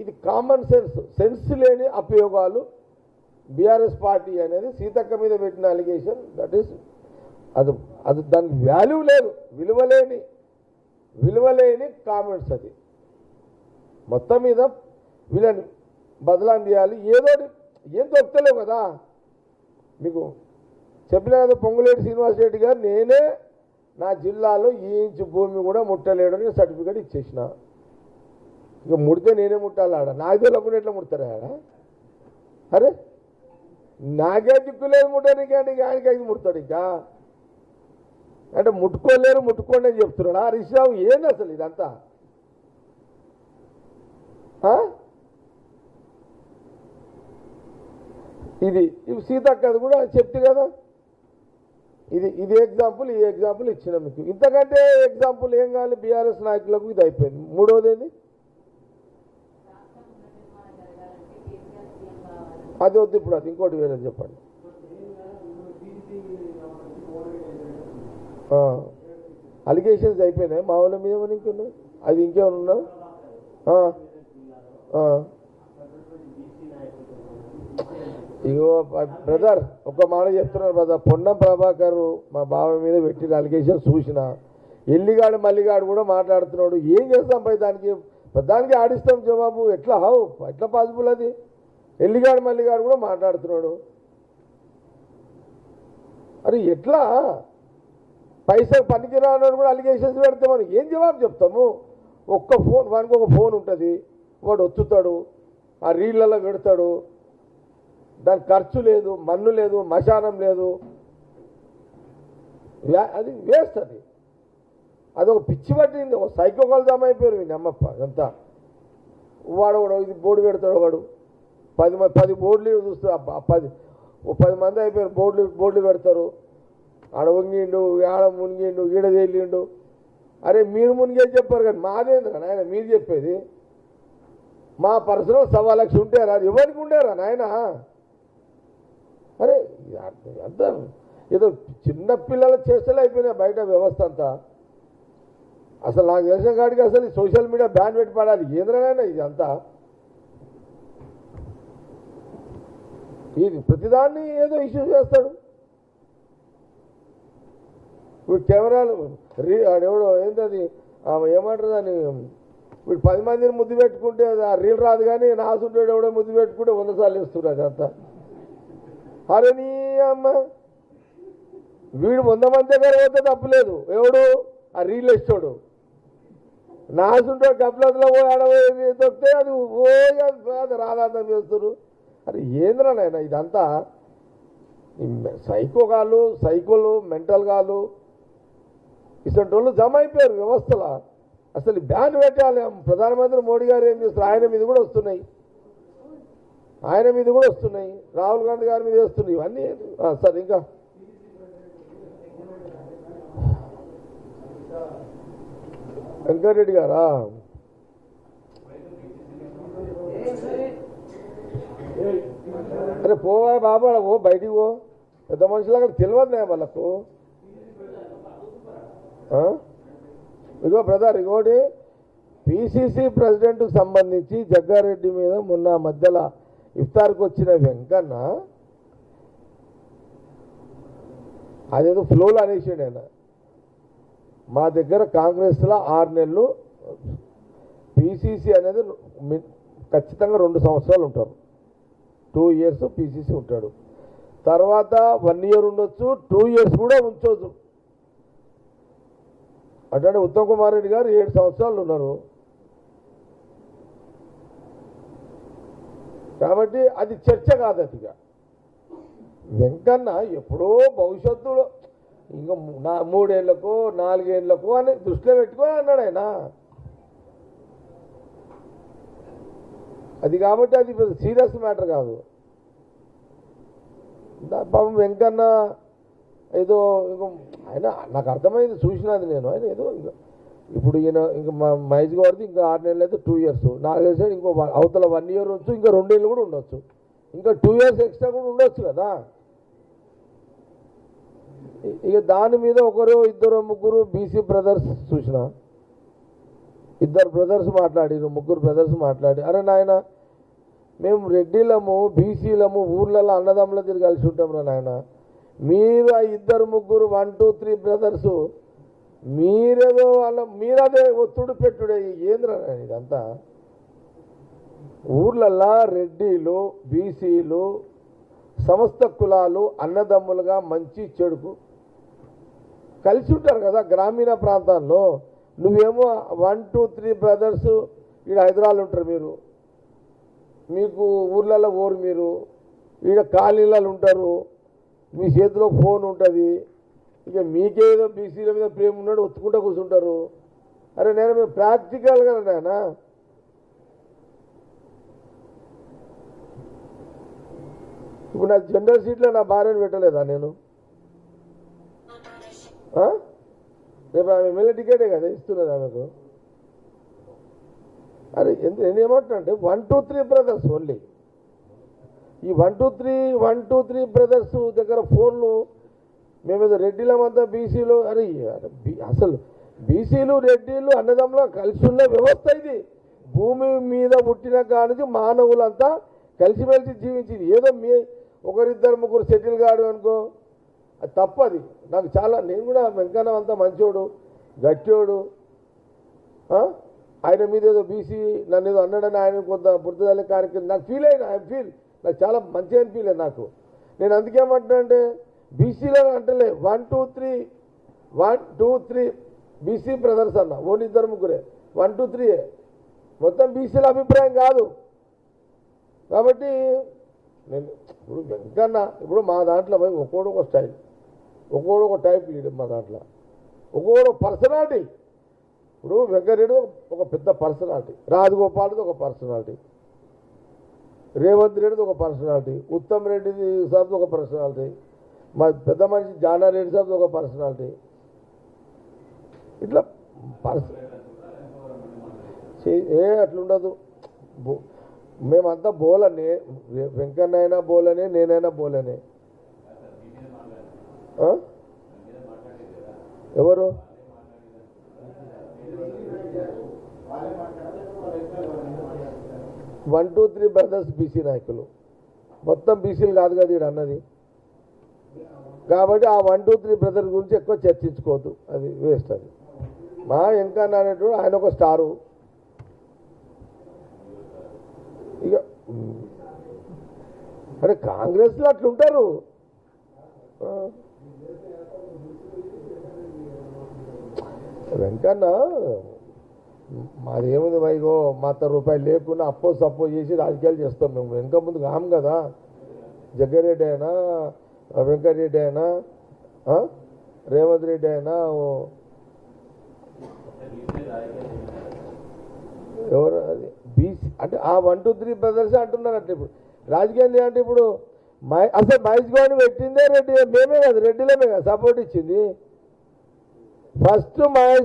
ఇది common sense లేని అపయోగాలు BRS party అనేది సీతక్క మీద పెట్టిన అలిగేషన్. దట్ ఈస్ అది దానికి వాల్యూ లేదు, విలువలేని కామెంట్స్. అది మొత్తం మీద వీళ్ళని బదలాం చేయాలి. ఏం దొరుకుతలేవు కదా మీకు. చెప్పిన కదా పొంగులేటి శ్రీనివాసరెడ్డి గారు, నేనే నా జిల్లాలో ఈ ఇంచు భూమి కూడా ముట్టలేడని సర్టిఫికేట్ ఇచ్చేసిన. ఇక ముడితే నేనే ముట్టాలి ఆడ, నాకు తెలియకుండా ఎట్లా ముడతారా ఆడ? అరే నాకే దిక్కులేదు ముట్టడానికి, అంటే ఆయనకి అయితే ముడతాడు. ఇంకా అంటే ముట్టుకోండి అని చెప్తున్నాడు హరీష్ రావు. ఏంది అసలు ఇదంతా? ఇది సీతక్కది కూడా చెప్తే కదా, ఇది ఎగ్జాంపుల్, ఈ ఎగ్జాంపుల్ ఇచ్చిన మీకు. ఇంతకంటే ఎగ్జాంపుల్ ఏం కావాలి బీఆర్ఎస్ నాయకులకు? ఇది అయిపోయింది. మూడవది ఏంది? అది వద్దు ఇప్పుడు, అది ఇంకోటి వేరే చెప్పండి. అలిగేషన్స్ అయిపోయినాయి మా వాళ్ళ మీద, ఇంకున్నాయి. అది ఇంకేమన్నా? ఇగో బ్రదర్, ఒక మాట చెప్తున్నారు బ్రదర్. పొన్నం ప్రభాకర్ మా బావ మీద పెట్టిన అలిగేషన్ చూసిన, ఎల్లిగాడు మల్లిగాడు కూడా మాట్లాడుతున్నాడు. ఏం చేస్తాం పై దానికి ఆడిస్తాం జవాబు. ఎట్లా పాసిబుల్ అది? ఎల్లిగాడు మల్లిగాడు కూడా మాట్లాడుతున్నాడు. అరే ఎట్లా పైసలు పనికిరాని కూడా అలిగేషన్స్ పెడితే మనం ఏం జవాబు చెప్తాము? వానికి ఒక ఫోన్ ఉంటుంది, వాడు ఒత్తుతాడు, ఆ రీళ్లలో పెడతాడు. దానికి ఖర్చు లేదు, మన్ను లేదు, మశానం లేదు. అది వేస్ట్. అది ఒక పిచ్చి పట్టింది, ఒక సైకోకాల్ జమ అయిపోయారు వీళ్ళు అమ్మప్ప అంతా. వాడు ఇది బోర్డు పెడతాడు, వాడు 10 బోర్డులు చూస్తారు. 10 మంది అయిపోయారు, బోర్డులు పెడతారు. ఆడ వంగిండు, ఆడ మునిగిండు, ఈడ తేలిండు. అరే మీరు మునిగే చెప్పారు కానీ మాదేంద్రా నాయన మీరు చెప్పేది? మా పర్సనల్ 1.25 లక్ష ఉంటారా? అది ఎవరికి ఉండేరా నాయన? అరే అంతా ఏదో చిన్నపిల్లల చేష్టలు అయిపోయినాయి బయట వ్యవస్థ అంతా. అసలు నాకు తెలిసిన కాడికి అసలు సోషల్ మీడియా బ్యాన్ పెట్టి పడాలి. ఏంద్రనైనా ఇది అంతా? ఇది ప్రతిదాన్ని ఏదో ఇష్యూ చేస్తాడు. వీడు కెమెరాలు ఎవడో ఏంటది ఏమంటారు దాన్ని, వీడు 10 మందిని ముద్దు పెట్టుకుంటే ఆ రీల్ రాదు, కానీ నాసుంటాడు ఎవడో ముద్దు పెట్టుకుంటే 100 సార్లు ఇస్తున్నారు అదంతా. అరే నీ అమ్మ, వీడు 100 మంది దగ్గర పోతే తప్పులేదు, ఎవడు ఆ రీల్ ఇస్తాడు. నాసుంటాడు గప్లతలో పోయి ఆడబోయేది తొక్కితే అది రాధాంతం చేస్తారు. అరే ఏంద్రనైనా ఇదంతా? సైకోలు మెంటల్ గాలు ఇటువంటి వాళ్ళు జమ అయిపోయారు వ్యవస్థలో. అసలు బ్యాన్ పెట్టాలి. ప్రధానమంత్రి మోడీ గారు ఏం చేస్తారు? ఆయన మీద కూడా వస్తున్నాయి, రాహుల్ గాంధీ గారి మీద వస్తున్నాయి ఇవన్నీ. సార్ ఇంకా వెంకటరెడ్డి గారా? అరే పోవా బాబా, బయటికి పో. పెద్ద మనుషులు తెలియదు వాళ్ళకు. ఇగో బ్రదర్, ఇంకోటి పిసిసి ప్రెసిడెంట్కు సంబంధించి జగ్గారెడ్డి మీద మొన్న మధ్యలో ఇఫ్తార్కి వచ్చిన వెంకన్న అదేదో ఫ్లోలో అనేసాడు ఆయన. మా దగ్గర కాంగ్రెస్లో 6 నెలలు పిసిసి అనేది ఖచ్చితంగా 2 సంవత్సరాలు ఉంటారు. 2 ఇయర్స్ పిసిసి ఉంటాడు. తర్వాత 1 ఇయర్ ఉండొచ్చు, 2 ఇయర్స్ కూడా ఉంచవచ్చు. అంటే ఉత్తమ్ కుమార్ రెడ్డి గారు 7 సంవత్సరాలు ఉన్నారు. కాబట్టి అది చర్చ కాదటిగా. వెంకన్న ఎప్పుడో భవిష్యత్తులో ఇంకా 3 ఏళ్లకో 4 ఏళ్లకో అని దృష్టిలో పెట్టుకొని అన్నాడు ఆయన. అది కాబట్టి అది సీరియస్ మ్యాటర్ కాదు. పాపం వెంకన్న ఏదో ఆయన నాకు అర్థమైంది, చూసినది నేను. ఆయన ఏదో ఇప్పుడు ఈయన ఇంకా మహేష్ గారిది ఇంకా 6 నెలలు అయితే 2 ఇయర్స్, నాకు తెలిసి ఇంకో అవతల 1 ఇయర్ వచ్చు, ఇంకా 2 ఏళ్ళు కూడా ఉండొచ్చు, ఇంకా 2 ఇయర్స్ ఎక్స్ట్రా కూడా ఉండొచ్చు కదా. ఇక దాని మీద 1, 2, 3 బీసీ బ్రదర్స్ చూసిన ఇద్దరు బ్రదర్స్ మాట్లాడిరు, ముగ్గురు బ్రదర్స్ మాట్లాడి, అరే నాయన మేము రెడ్డిలము బీసీలము ఊర్లలో అన్నదమ్ముల తిరిగి కలిసి ఉంటాం రా నాయన, మీరు ఆ ఇద్దరు ముగ్గురు 1 2 3 బ్రదర్సు మీరేదో మీరదే ఒత్తుడు పెట్టుడే ఏంద్రా ఇదంతా. ఊర్లల్లా రెడ్డిలు బీసీలు సమస్త కులాలు అన్నదమ్ములుగా మంచి చెడుకు కలిసి ఉంటారు కదా గ్రామీణ ప్రాంతాల్లో. నువ్వేమో 1 2 3 బ్రదర్స్ ఈడ హైదరాబాద్ ఉంటారు, మీకు ఊర్లలో ఓరు, మీరు ఈడ కాలనీలలో ఉంటారు, మీ చేతిలో ఫోన్ ఉంటుంది, ఇక మీకేదో బీసీల మీద ప్రేమ ఉన్నాడు ఒత్తుకుంటూ కూర్చుంటారు. అరే నేను మేము ప్రాక్టికల్ కదా నాయన. ఇప్పుడు నా జనరల్ సీట్లో నా భార్యను పెట్టలేదా నేను? రేపు ఆమె ఎమ్మెల్యే టికెటే కదా ఇస్తున్నది ఆమెకు. అరే నేనేమంటున్నా అంటే 1 2 3 బ్రదర్స్ ఓన్లీ. ఈ 1 2 3 బ్రదర్స్ దగ్గర ఫోన్లు మేమేదో రెడ్డిలమంతా బీసీలు. అరే అసలు బీసీలు రెడ్డిలు అన్నదమ్ములు కలిసి ఉన్న వ్యవస్థ ఇది. భూమి మీద పుట్టిన కానిది మానవులంతా కలిసిమెలిసి జీవించింది. ఏదో మీ ఒకరిద్దరు ముగ్గురు సెటిల్ కాడు అనుకో, అది తప్పది. నాకు చాలా, నేను కూడా వెంకన్న అంతా మంచోడు గట్టోడు, ఆయన మీద ఏదో బీసీ నన్ను ఏదో అన్నాడని ఆయన కొంత బుద్ధదలే కార్యక్రమం నాకు ఫీల్ అయినా, నాకు చాలా మంచిగా అనిపించలేదు నాకు. నేను అందుకేమంటున్నా అంటే బీసీలో అంటలే 1 2 3 బీసీ బ్రదర్స్ అన్న, ఓన్లీ ఇద్దరు ముగ్గురే 1 2 3 మొత్తం బీసీల అభిప్రాయం కాదు. కాబట్టి నేను ఇప్పుడు వెంకన్న ఇప్పుడు మా దాంట్లో పోయి ఒక్కోడు ఒక స్టైల్, ఒక్కోడు ఒక టైప్ లీడర్ మా దాంట్లో, ఒక్కోడు పర్సనాలిటీ. ఇప్పుడు వెంకరెడ్డి ఒక పెద్ద పర్సనాలిటీ, రాజగోపాల్ది ఒక పర్సనాలిటీ, రేవంత్ రెడ్డిది ఒక పర్సనాలిటీ, ఉత్తమ్ రెడ్డి సాబ్ది ఒక పర్సనాలిటీ, మా పెద్ద మనిషి జానారెడ్డి సాబ్ది ఒక పర్సనాలిటీ. ఇట్లా అట్లుండదు. మేమంతా బోలనే, వెంకన్న అయినా బోలనే, నేనైనా బోలనే. ఎవరు 1 2 3 బ్రదర్స్ బీసీ నాయకులు, మొత్తం బీసీలు కాదు కదా ఈడ అన్నది. కాబట్టి ఆ 1 2 3 బ్రదర్స్ గురించి ఎక్కువ చర్చించుకోవద్దు, అది వేస్ట్. అది మా వెంకన్న అనేటువంటి ఆయన ఒక స్టారు. ఇక అంటే కాంగ్రెస్లో అట్లుంటారు. వెంకన్న మాదేముంది వైగో మాత రూపాయలు లేకుండా అప్పో సప్పో చేసి రాజకీయాలు చేస్తాం మేము. వెనక ముందు కాము కదా. జగ్గారెడ్డి అయినా వెంకటరెడ్డి అయినా రేవంత్ రెడ్డి అయినా ఎవరు అది బీసీ అంటే ఆ 1 2 3 బ్రదర్స్ అంటున్నారు. అంటే ఇప్పుడు రాజకీయాలు అంటే ఇప్పుడు అసలు మహేష్ గౌడ్ని పెట్టిందే రెడ్డి, మేమే కదా రెడ్డిలమే కదా సపోర్ట్ ఇచ్చింది. ఫస్ట్ మహేష్